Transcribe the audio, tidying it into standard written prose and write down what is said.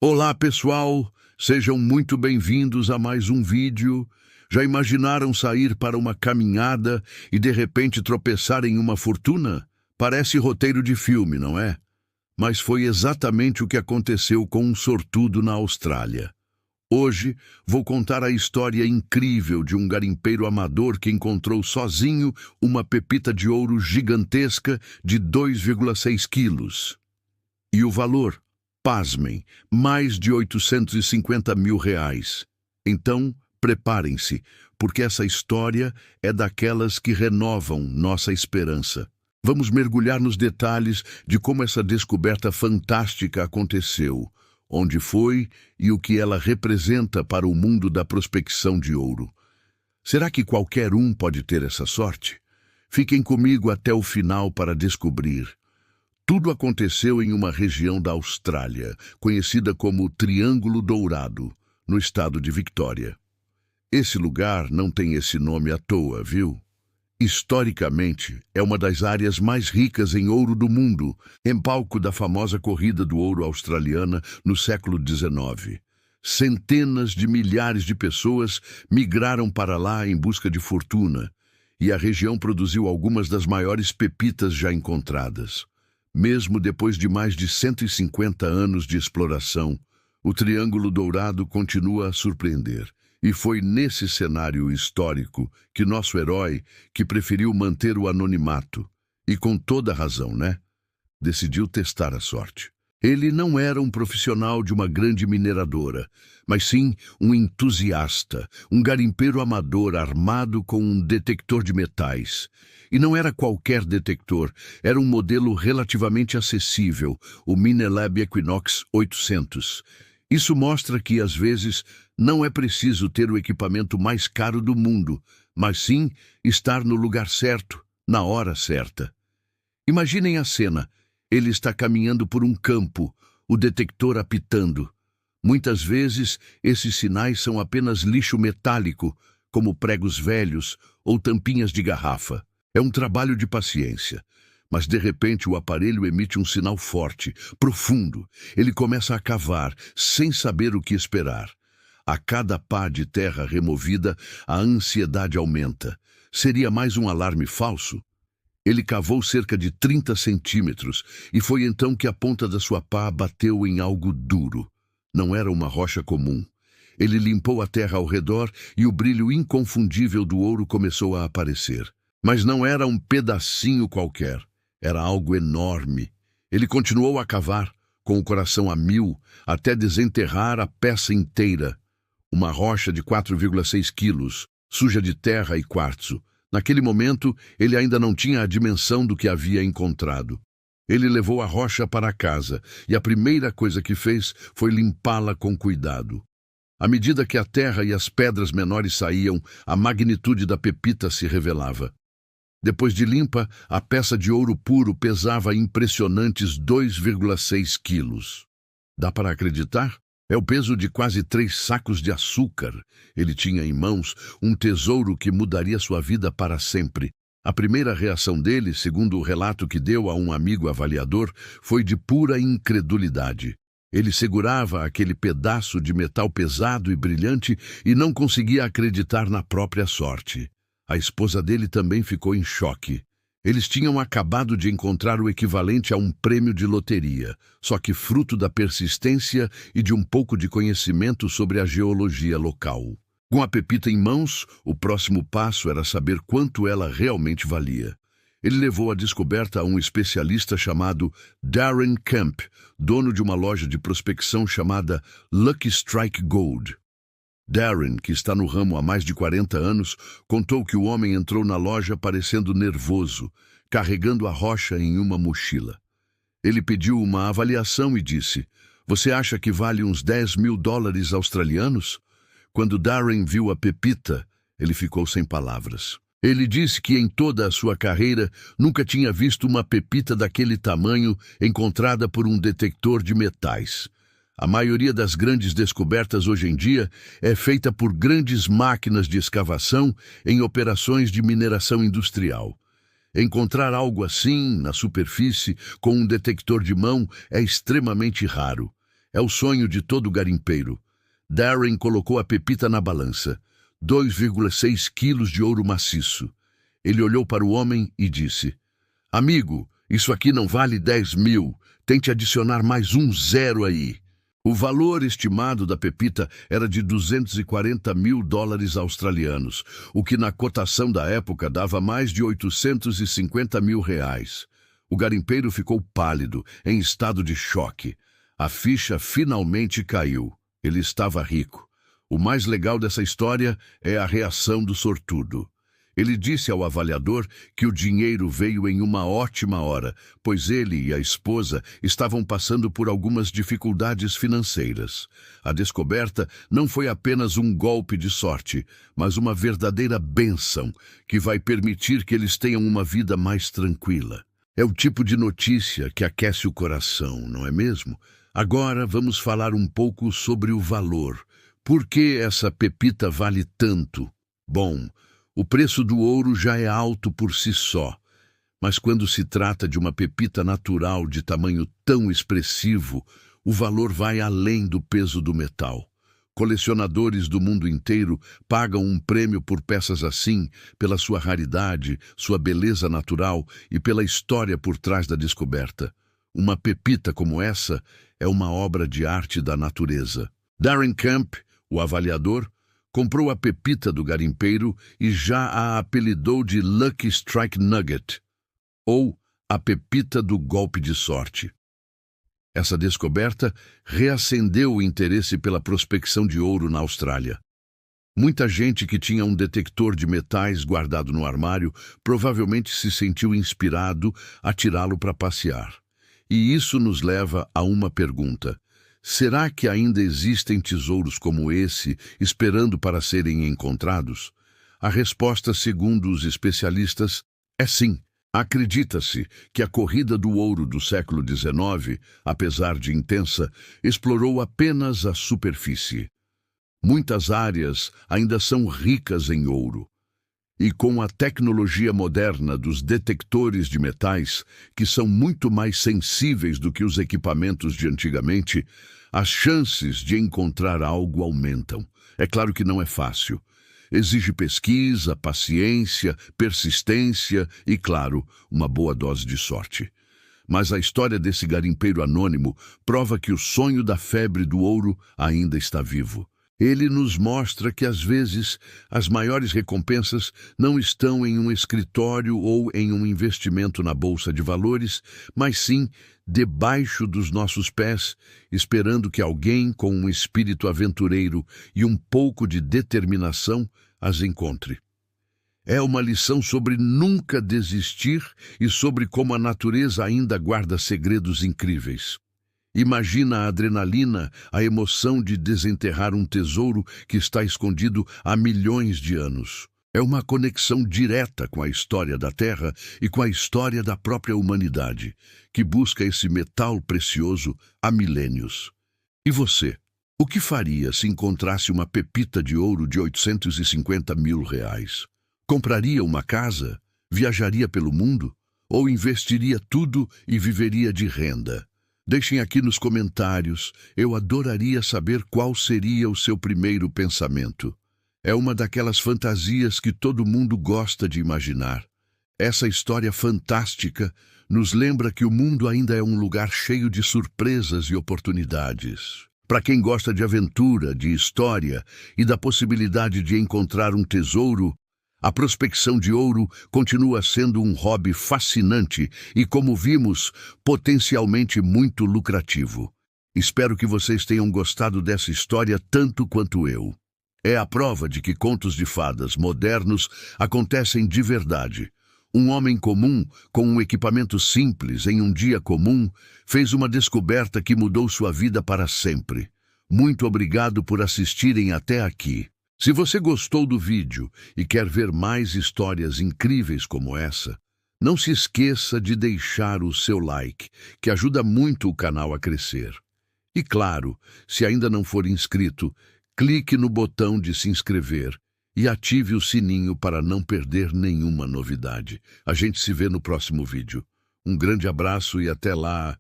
Olá, pessoal! Sejam muito bem-vindos a mais um vídeo. Já imaginaram sair para uma caminhada e de repente tropeçar em uma fortuna? Parece roteiro de filme, não é? Mas foi exatamente o que aconteceu com um sortudo na Austrália. Hoje vou contar a história incrível de um garimpeiro amador que encontrou sozinho uma pepita de ouro gigantesca de 2,6 quilos. E o valor? Pasmem, mais de 850 mil reais. Então, preparem-se, porque essa história é daquelas que renovam nossa esperança. Vamos mergulhar nos detalhes de como essa descoberta fantástica aconteceu, onde foi e o que ela representa para o mundo da prospecção de ouro. Será que qualquer um pode ter essa sorte? Fiquem comigo até o final para descobrir. Tudo aconteceu em uma região da Austrália, conhecida como Triângulo Dourado, no estado de Victoria. Esse lugar não tem esse nome à toa, viu? Historicamente, é uma das áreas mais ricas em ouro do mundo, em palco da famosa corrida do ouro australiana no século XIX. Centenas de milhares de pessoas migraram para lá em busca de fortuna, e a região produziu algumas das maiores pepitas já encontradas. Mesmo depois de mais de 150 anos de exploração, o Triângulo Dourado continua a surpreender. E foi nesse cenário histórico que nosso herói, que preferiu manter o anonimato, e com toda razão, né? Decidiu testar a sorte. Ele não era um profissional de uma grande mineradora, mas sim um entusiasta, um garimpeiro amador armado com um detector de metais. E não era qualquer detector, era um modelo relativamente acessível, o Minelab Equinox 800. Isso mostra que, às vezes, não é preciso ter o equipamento mais caro do mundo, mas sim estar no lugar certo, na hora certa. Imaginem a cena. Ele está caminhando por um campo, o detector apitando. Muitas vezes, esses sinais são apenas lixo metálico, como pregos velhos ou tampinhas de garrafa. É um trabalho de paciência. Mas, de repente, o aparelho emite um sinal forte, profundo. Ele começa a cavar, sem saber o que esperar. A cada pá de terra removida, a ansiedade aumenta. Seria mais um alarme falso? Ele cavou cerca de 30 centímetros, e foi então que a ponta da sua pá bateu em algo duro. Não era uma rocha comum. Ele limpou a terra ao redor e o brilho inconfundível do ouro começou a aparecer. Mas não era um pedacinho qualquer. Era algo enorme. Ele continuou a cavar, com o coração a mil, até desenterrar a peça inteira. Uma rocha de 4,6 quilos, suja de terra e quartzo. Naquele momento, ele ainda não tinha a dimensão do que havia encontrado. Ele levou a rocha para casa, e a primeira coisa que fez foi limpá-la com cuidado. À medida que a terra e as pedras menores saíam, a magnitude da pepita se revelava. Depois de limpa, a peça de ouro puro pesava impressionantes 2,6 quilos. Dá para acreditar? É o peso de quase 3 sacos de açúcar. Ele tinha em mãos um tesouro que mudaria sua vida para sempre. A primeira reação dele, segundo o relato que deu a um amigo avaliador, foi de pura incredulidade. Ele segurava aquele pedaço de metal pesado e brilhante e não conseguia acreditar na própria sorte. A esposa dele também ficou em choque. Eles tinham acabado de encontrar o equivalente a um prêmio de loteria, só que fruto da persistência e de um pouco de conhecimento sobre a geologia local. Com a pepita em mãos, o próximo passo era saber quanto ela realmente valia. Ele levou a descoberta a um especialista chamado Darren Kemp, dono de uma loja de prospecção chamada Lucky Strike Gold. Darren, que está no ramo há mais de 40 anos, contou que o homem entrou na loja parecendo nervoso, carregando a rocha em uma mochila. Ele pediu uma avaliação e disse: "Você acha que vale uns 10 mil dólares australianos?" Quando Darren viu a pepita, ele ficou sem palavras. Ele disse que em toda a sua carreira nunca tinha visto uma pepita daquele tamanho encontrada por um detector de metais. A maioria das grandes descobertas hoje em dia é feita por grandes máquinas de escavação em operações de mineração industrial. Encontrar algo assim na superfície com um detector de mão é extremamente raro. É o sonho de todo garimpeiro. Darren colocou a pepita na balança. 2,6 quilos de ouro maciço. Ele olhou para o homem e disse: Amigo, isso aqui não vale 10 mil. Tente adicionar mais um zero aí. O valor estimado da pepita era de 240 mil dólares australianos, o que na cotação da época dava mais de 850 mil reais. O garimpeiro ficou pálido, em estado de choque. A ficha finalmente caiu. Ele estava rico. O mais legal dessa história é a reação do sortudo. Ele disse ao avaliador que o dinheiro veio em uma ótima hora, pois ele e a esposa estavam passando por algumas dificuldades financeiras. A descoberta não foi apenas um golpe de sorte, mas uma verdadeira bênção que vai permitir que eles tenham uma vida mais tranquila. É o tipo de notícia que aquece o coração, não é mesmo? Agora vamos falar um pouco sobre o valor. Por que essa pepita vale tanto? Bom, o preço do ouro já é alto por si só, mas quando se trata de uma pepita natural de tamanho tão expressivo, o valor vai além do peso do metal. Colecionadores do mundo inteiro pagam um prêmio por peças assim, pela sua raridade, sua beleza natural e pela história por trás da descoberta. Uma pepita como essa é uma obra de arte da natureza. Darren Camp, o avaliador, comprou a pepita do garimpeiro e já a apelidou de Lucky Strike Nugget, ou a pepita do golpe de sorte. Essa descoberta reacendeu o interesse pela prospecção de ouro na Austrália. Muita gente que tinha um detector de metais guardado no armário provavelmente se sentiu inspirado a tirá-lo para passear. E isso nos leva a uma pergunta. Será que ainda existem tesouros como esse esperando para serem encontrados? A resposta, segundo os especialistas, é sim. Acredita-se que a corrida do ouro do século XIX, apesar de intensa, explorou apenas a superfície. Muitas áreas ainda são ricas em ouro. E com a tecnologia moderna dos detectores de metais, que são muito mais sensíveis do que os equipamentos de antigamente, as chances de encontrar algo aumentam. É claro que não é fácil. Exige pesquisa, paciência, persistência e, claro, uma boa dose de sorte. Mas a história desse garimpeiro anônimo prova que o sonho da febre do ouro ainda está vivo. Ele nos mostra que, às vezes, as maiores recompensas não estão em um escritório ou em um investimento na bolsa de valores, mas sim debaixo dos nossos pés, esperando que alguém com um espírito aventureiro e um pouco de determinação as encontre. É uma lição sobre nunca desistir e sobre como a natureza ainda guarda segredos incríveis. Imagina a adrenalina, a emoção de desenterrar um tesouro que está escondido há milhões de anos. É uma conexão direta com a história da Terra e com a história da própria humanidade, que busca esse metal precioso há milênios. E você? O que faria se encontrasse uma pepita de ouro de 850 mil reais? Compraria uma casa? Viajaria pelo mundo? Ou investiria tudo e viveria de renda? Deixem aqui nos comentários, eu adoraria saber qual seria o seu primeiro pensamento. É uma daquelas fantasias que todo mundo gosta de imaginar. Essa história fantástica nos lembra que o mundo ainda é um lugar cheio de surpresas e oportunidades. Para quem gosta de aventura, de história e da possibilidade de encontrar um tesouro, a prospecção de ouro continua sendo um hobby fascinante e, como vimos, potencialmente muito lucrativo. Espero que vocês tenham gostado dessa história tanto quanto eu. É a prova de que contos de fadas modernos acontecem de verdade. Um homem comum, com um equipamento simples em um dia comum, fez uma descoberta que mudou sua vida para sempre. Muito obrigado por assistirem até aqui. Se você gostou do vídeo e quer ver mais histórias incríveis como essa, não se esqueça de deixar o seu like, que ajuda muito o canal a crescer. E claro, se ainda não for inscrito, clique no botão de se inscrever e ative o sininho para não perder nenhuma novidade. A gente se vê no próximo vídeo. Um grande abraço e até lá!